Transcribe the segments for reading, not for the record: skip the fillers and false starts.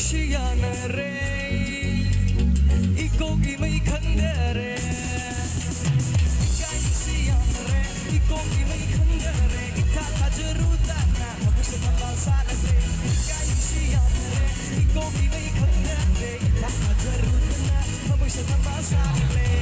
시야나래 이 곡이 왜 간다래 시야나래 이 곡이 왜 간다래 기타 가져루다나 무슨 한번 살았래 시야나래 이 곡이 왜 간다래 기타 가져루다나 무슨 한번 살았래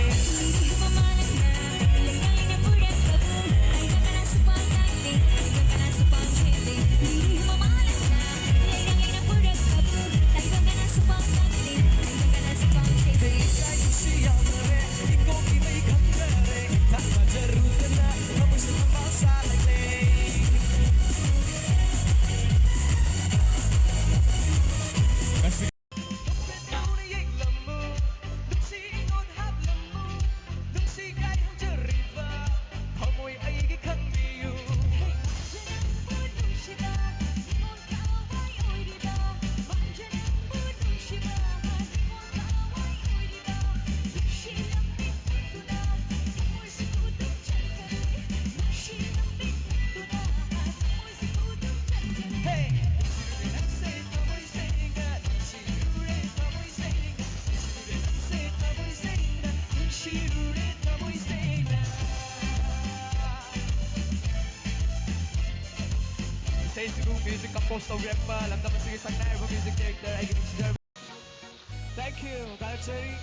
Music composed of rapper, lang dapat sige sang nair music director, I give it. Thank you, Galcheri.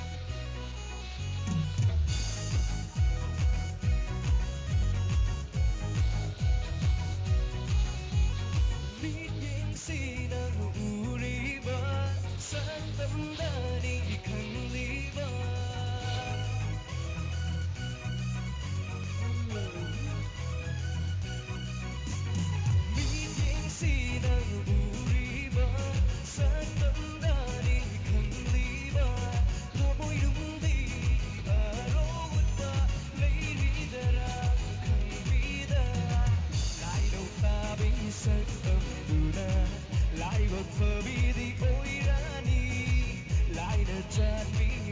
Lại gột phơ bi thì ôi ra ni lại đợt tràn mi